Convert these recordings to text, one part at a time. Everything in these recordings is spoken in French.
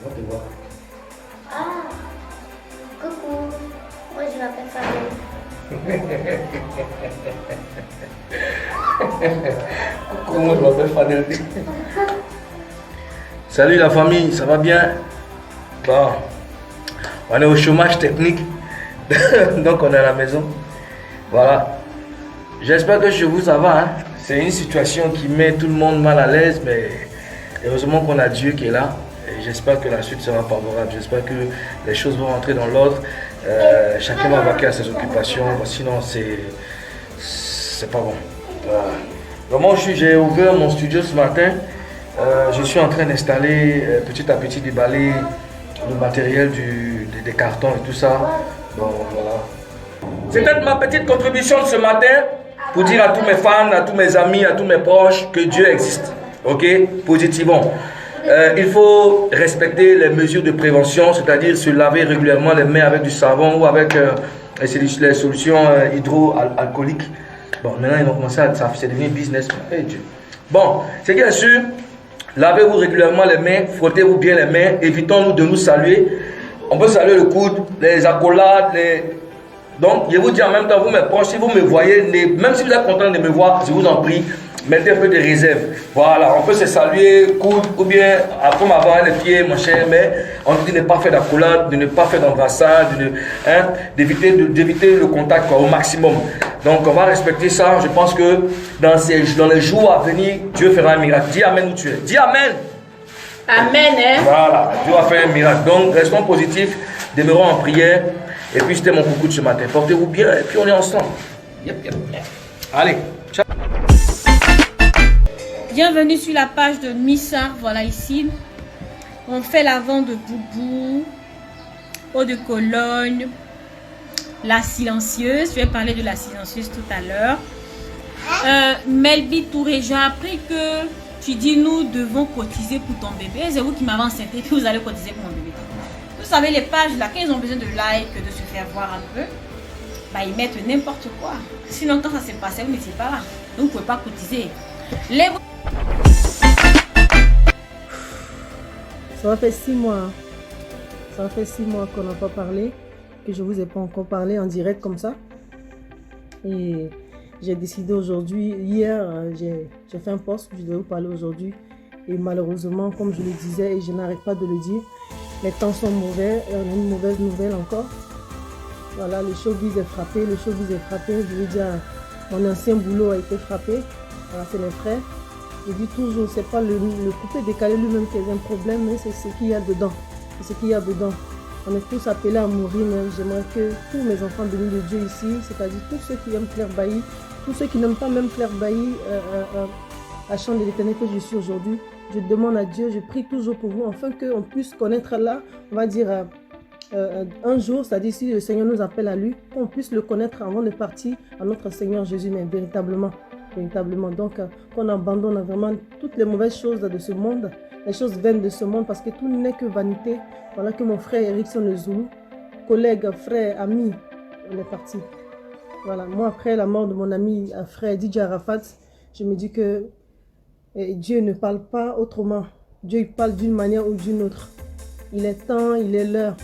On te voit. Ah, coucou. Moi, je m'appelle Fabien. Coucou, moi je m'appelle Fadel. Salut la famille, ça va bien? Bon, on est au chômage technique, donc on est à la maison. Voilà. J'espère que chez vous ça va. Hein? C'est une situation qui met tout le monde mal à l'aise, mais heureusement qu'on a Dieu qui est là. Et j'espère que la suite sera favorable. J'espère que les choses vont rentrer dans l'ordre. Chacun va vaquer à ses occupations. Sinon, c'est pas bon. Voilà. Donc moi, j'ai ouvert mon studio ce matin. Je suis en train d'installer petit à petit, déballer le matériel des cartons et tout ça. Donc voilà. C'est peut-être ma petite contribution de ce matin pour dire à tous mes fans, à tous mes amis, à tous mes proches que Dieu existe. Ok? Positivement. Il faut respecter les mesures de prévention, c'est-à-dire se laver régulièrement les mains avec du savon ou avec les solutions hydroalcooliques. Bon, maintenant ils vont commencer à c'est devenu business. Hey, Dieu. Bon, c'est bien sûr, lavez-vous régulièrement les mains, frottez-vous bien les mains, évitons-nous de nous saluer. On peut saluer le coude, les accolades, Donc, je vous dis en même temps, vous mes proches, si vous me voyez, même si vous êtes content de me voir, je vous en prie, mettez un peu de réserve. Voilà, on peut se saluer, coude, ou bien après m'avoir les pieds, mon cher, mais on dit de ne pas faire d'accolade, de ne pas faire d'embrassade, d'éviter le contact au maximum. Donc, on va respecter ça. Je pense que dans les jours à venir, Dieu fera un miracle. Dis Amen où tu es. Dis Amen. Amen. Hein? Voilà, Dieu va faire un miracle. Donc, restons positifs, demeurons en prière. Et puis, c'était mon coucou de ce matin. Portez-vous bien et puis on est ensemble. Yep. Allez, ciao. Bienvenue sur la page de Missar. Voilà ici. On fait la vente de boubou, eau de Cologne, la silencieuse. Je vais parler de la silencieuse tout à l'heure. Melby Touré, j'ai appris que tu dis nous devons cotiser pour ton bébé. C'est vous qui m'avez enceinté que vous allez cotiser pour mon bébé. Vous savez, les pages là, quand ils ont besoin de like, de se faire voir un peu, bah, ils mettent n'importe quoi. Sinon, quand ça s'est passé, vous n'étiez pas là. Donc, vous ne pouvez pas cotiser. Ça va faire 6 mois. Ça va faire 6 mois qu'on n'a pas parlé, que je ne vous ai pas encore parlé en direct comme ça. Et j'ai décidé aujourd'hui, hier, j'ai fait un post, je devais vous parler aujourd'hui. Et malheureusement, comme je le disais, et je n'arrête pas de le dire, les temps sont mauvais, et on a une mauvaise nouvelle encore. Voilà, le showbiz est frappé, Je veux dire, mon ancien boulot a été frappé. Voilà, c'est mes frères. Je dis toujours, c'est pas le coupé décalé lui-même qui est un problème, mais c'est ce qu'il y a dedans. C'est ce qu'il y a dedans. On est tous appelés à mourir, mais j'aimerais que tous mes enfants bénis de Dieu ici, c'est-à-dire tous ceux qui aiment Claire Bailly, tous ceux qui n'aiment pas même Claire Bailly, à Chant de l'Éternel que je suis aujourd'hui, je demande à Dieu, je prie toujours pour vous, afin qu'on puisse connaître là, on va dire, un jour, c'est-à-dire si le Seigneur nous appelle à lui, qu'on puisse le connaître avant de partir à notre Seigneur Jésus, mais véritablement. Donc, qu'on abandonne vraiment toutes les mauvaises choses de ce monde, les choses vaines de ce monde, parce que tout n'est que vanité. Voilà que mon frère Erickson Le Zoulou, collègue, frère, ami, on est parti. Voilà, moi après la mort de mon ami, frère DJ Arafat, je me dis que Dieu ne parle pas autrement. Dieu il parle d'une manière ou d'une autre. Il est temps, il est l'heure.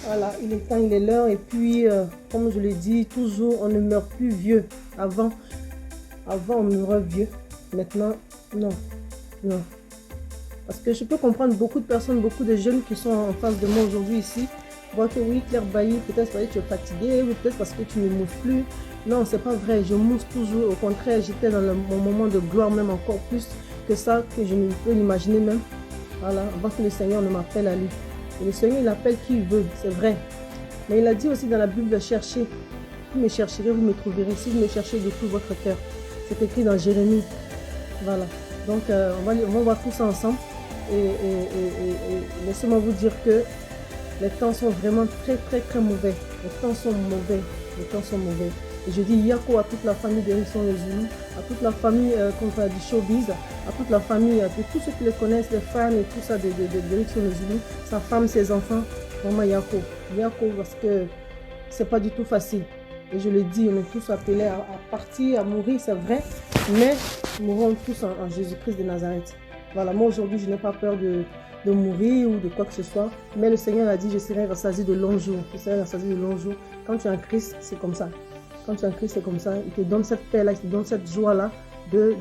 Voilà, il est temps, il est l'heure. Et puis, comme je l'ai dit, toujours, on ne meurt plus vieux. Avant, on meurait vieux. Maintenant, non. Parce que je peux comprendre beaucoup de personnes, beaucoup de jeunes qui sont en face de moi aujourd'hui ici. Voient que oui, Claire Bailly, peut-être parce que tu es fatiguée, ou peut-être parce que tu ne mousses plus. Non, c'est pas vrai, je mousse toujours. Au contraire, j'étais dans mon moment de gloire, même encore plus que ça, que je ne peux l'imaginer même. Voilà, avant que le Seigneur ne m'appelle à lui. Et le Seigneur, il appelle qui il veut, c'est vrai. Mais il a dit aussi dans la Bible de chercher. Vous me chercherez, vous me trouverez. Si vous me cherchez de tout votre cœur. C'est écrit dans Jérémie. Voilà. Donc, on va voir tout ça ensemble. Et laissez-moi vous dire que les temps sont vraiment très mauvais. Les temps sont mauvais. Et je dis Yako à toute la famille d'Erickson Le Zoulou, à toute la famille du showbiz, à toute la famille, de tous ceux qui le connaissent, les fans et tout ça d'Erickson Le Zoulou, sa femme, ses enfants. Vraiment Yako, parce que c'est pas du tout facile. Et je le dis, on est tous appelés à partir, à mourir, c'est vrai, mais nous mourrons tous en Jésus-Christ de Nazareth. Voilà, moi aujourd'hui, je n'ai pas peur de mourir ou de quoi que ce soit. Mais le Seigneur a dit, je serai rassasié de longs jours. Je serai rassasié de longs jours. Quand tu es en Christ, c'est comme ça. Quand tu es en Christ, c'est comme ça. Il te donne cette paix-là, il te donne cette joie-là de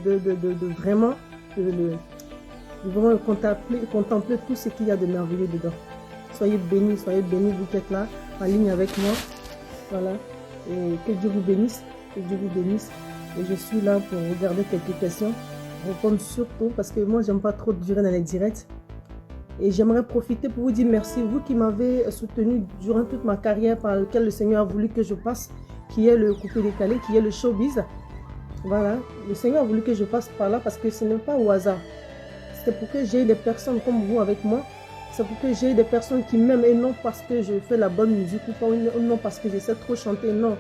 vraiment, vraiment contempler tout ce qu'il y a de merveilleux dedans. Soyez bénis, vous qui êtes là, en ligne avec moi. Voilà. Et que Dieu vous bénisse. Que Dieu vous bénisse. Et je suis là pour regarder quelques questions. Répondre surtout parce que moi, j'aime pas trop durer dans les directs. Et j'aimerais profiter pour vous dire merci, vous qui m'avez soutenu durant toute ma carrière par laquelle le Seigneur a voulu que je passe, qui est le coupé-décalé, qui est le showbiz. Voilà, le Seigneur a voulu que je passe par là parce que ce n'est pas au hasard. C'est pour que j'ai des personnes comme vous avec moi. C'est pour que j'ai des personnes qui m'aiment et non parce que je fais la bonne musique ou pas, ou non parce que je sais trop chanter, non.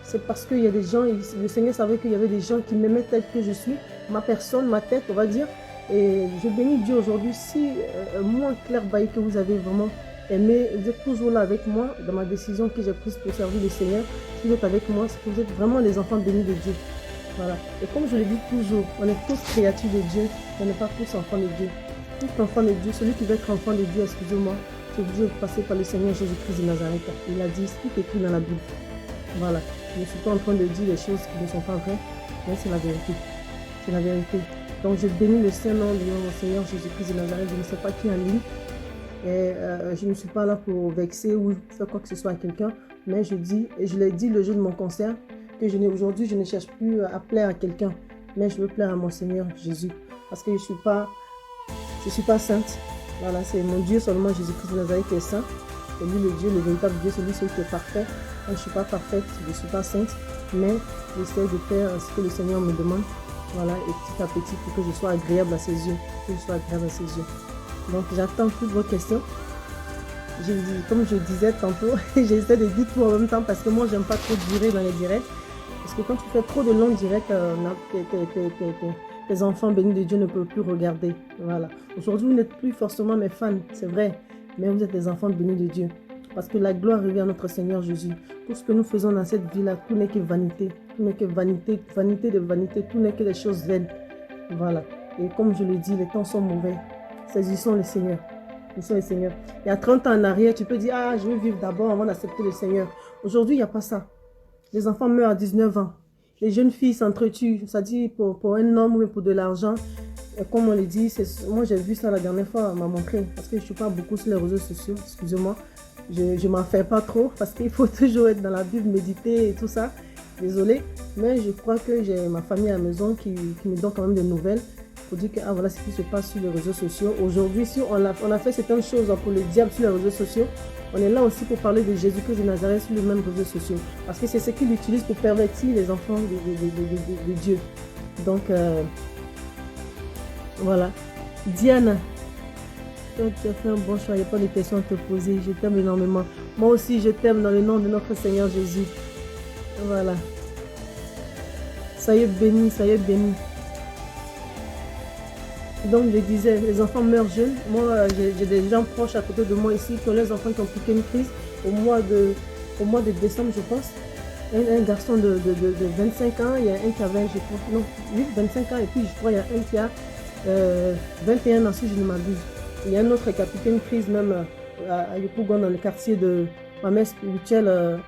C'est parce qu'il y a des gens, le Seigneur savait qu'il y avait des gens qui m'aimaient tel que je suis, ma personne, ma tête, on va dire. Et je bénis Dieu aujourd'hui. Si moi, Claire Bailly, que vous avez vraiment aimé, vous êtes toujours là avec moi dans ma décision que j'ai prise pour servir le Seigneur. Si vous êtes avec moi, c'est que vous êtes vraiment les enfants bénis de Dieu. Voilà. Et comme je le dis toujours, on est tous créatures de Dieu, on n'est pas tous enfants de Dieu. Tout enfant de Dieu, celui qui veut être enfant de Dieu, excusez-moi, c'est obligé de passer par le Seigneur Jésus-Christ de Nazareth. Il a dit, tout est écrit dans la Bible. Voilà. Je ne suis pas en train de dire des choses qui ne sont pas vraies, mais c'est la vérité. C'est la vérité. Donc je bénis le Saint-Nom de mon Seigneur Jésus-Christ de Nazareth. Je ne sais pas qui est en ligne. Et je ne suis pas là pour vexer ou faire quoi que ce soit à quelqu'un. Mais je dis, et je l'ai dit le jour de mon concert, que aujourd'hui je ne cherche plus à plaire à quelqu'un. Mais je veux plaire à mon Seigneur Jésus. Parce que je ne suis pas sainte. Voilà, c'est mon Dieu seulement Jésus-Christ de Nazareth qui est saint. C'est lui le Dieu, le véritable Dieu, c'est lui celui qui est parfait. Moi, je ne suis pas parfaite, je ne suis pas sainte. Mais j'essaie de faire ce que le Seigneur me demande. Voilà, et petit à petit pour que je sois agréable à ses yeux. Que je sois agréable à ses yeux. Donc j'attends toutes vos questions. Comme je disais tantôt, j'essaie de dire tout en même temps parce que moi j'aime pas trop durer dans les directs. Parce que quand tu fais trop de longs directs, tes enfants bénis de Dieu ne peuvent plus regarder. Voilà. Aujourd'hui vous n'êtes plus forcément mes fans, c'est vrai. Mais vous êtes des enfants bénis de Dieu. Parce que la gloire revient à notre Seigneur Jésus. Tout ce que nous faisons dans cette vie-là, tout n'est que vanité. Tout n'est que vanité, vanité de vanité. Tout n'est que des choses vaines. Voilà. Et comme je le dis, les temps sont mauvais. Saisissons le Seigneur. Saisissons le Seigneur. Il y a 30 ans en arrière, tu peux dire, ah, je veux vivre d'abord avant d'accepter le Seigneur. Aujourd'hui, il n'y a pas ça. Les enfants meurent à 19 ans. Les jeunes filles s'entretuent. Ça dit pour un homme ou pour de l'argent. Comme on le dit, moi j'ai vu ça la dernière fois, on m'a montré. Parce que je ne suis pas beaucoup sur les réseaux sociaux, excusez-moi. Je ne m'en fais pas trop parce qu'il faut toujours être dans la Bible, méditer et tout ça. Désolée, mais je crois que j'ai ma famille à la maison qui me donne quand même des nouvelles pour dire que ah, voilà ce qui se passe sur les réseaux sociaux. Aujourd'hui, si on a fait certaines choses pour le diable sur les réseaux sociaux, on est là aussi pour parler de Jésus-Christ de Nazareth sur les mêmes réseaux sociaux. Parce que c'est ce qu'il utilise pour pervertir les enfants de Dieu. Donc, voilà. Diana. Tu as fait un bon choix, il n'y a pas de questions à te poser. Je t'aime énormément. Moi aussi, je t'aime dans le nom de notre Seigneur Jésus. Voilà. Soyez bénis, soyez bénis. Donc, je disais, les enfants meurent jeunes. Moi, j'ai des gens proches à côté de moi ici qui ont les enfants qui ont piqué une crise au mois de décembre, je pense. Un garçon de 25 ans, il y a un qui avait, je crois, non, oui, 25 ans, et puis je crois il y a un qui a 21 ans, si je ne m'abuse. Il y a un autre qui a piqué une crise même à Yopougon, dans le quartier de ma mère spirituelle.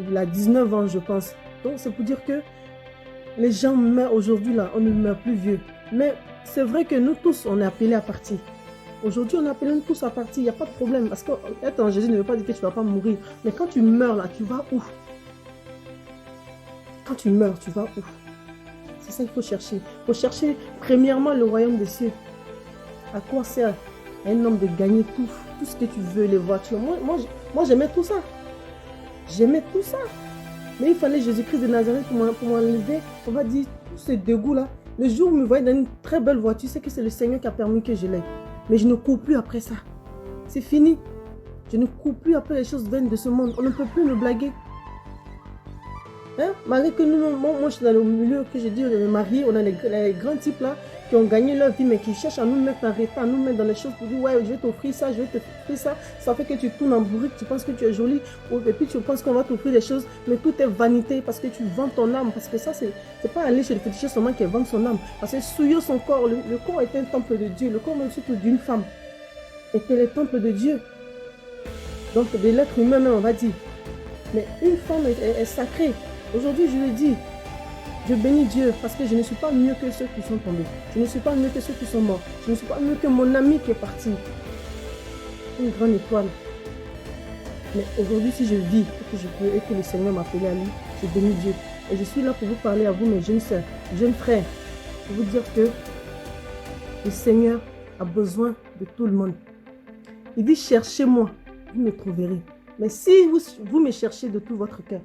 Il a 19 ans, je pense. Donc, c'est pour dire que les gens meurent aujourd'hui, là, on ne meurt plus vieux. Mais c'est vrai que nous tous, on est appelés à partir. Aujourd'hui, on est appelés tous à partir, il n'y a pas de problème. Parce qu'être en Jésus ne veut pas dire que tu ne vas pas mourir. Mais quand tu meurs, là, tu vas où? Quand tu meurs, tu vas où? C'est ça qu'il faut chercher. Il faut chercher, premièrement, le royaume des cieux. À quoi sert un homme de gagner tout ce que tu veux, les voitures? Moi j'aimais tout ça. J'aimais tout ça. Mais il fallait Jésus-Christ de Nazareth pour m'enlever, on va dire, tous ces dégoûts-là. Le jour où vous me voyez dans une très belle voiture, c'est que c'est le Seigneur qui a permis que je l'aie. Mais je ne cours plus après ça. C'est fini. Je ne cours plus après les choses vaines de ce monde. On ne peut plus me blaguer. Hein? Malgré que moi je suis dans le milieu que je dis, on est mariés, on a les grands types là, qui ont gagné leur vie, mais qui cherchent à nous mettre en retard, à nous mettre dans les choses pour dire, ouais, je vais t'offrir ça, je vais t'offrir ça. Ça fait que tu tournes en bourrique, tu penses que tu es jolie, et puis tu penses qu'on va t'offrir des choses, mais tout est vanité parce que tu vends ton âme. Parce que ça, c'est pas aller chez le féticheur seulement qui vend son âme. Parce que souiller son corps, le corps est un temple de Dieu, le corps même surtout d'une femme était le temple de Dieu. Donc, de l'être humain même, on va dire. Mais une femme est sacrée. Aujourd'hui, je le dis. Je bénis Dieu parce que je ne suis pas mieux que ceux qui sont tombés. Je ne suis pas mieux que ceux qui sont morts. Je ne suis pas mieux que mon ami qui est parti. Une grande étoile. Mais aujourd'hui, si je vis et que je peux et que le Seigneur m'a appelé à lui, je bénis Dieu. Et je suis là pour vous parler à vous, mes jeunes sœurs, jeunes frères, pour vous dire que le Seigneur a besoin de tout le monde. Il dit, cherchez-moi, vous me trouverez. Mais si vous me cherchez de tout votre cœur,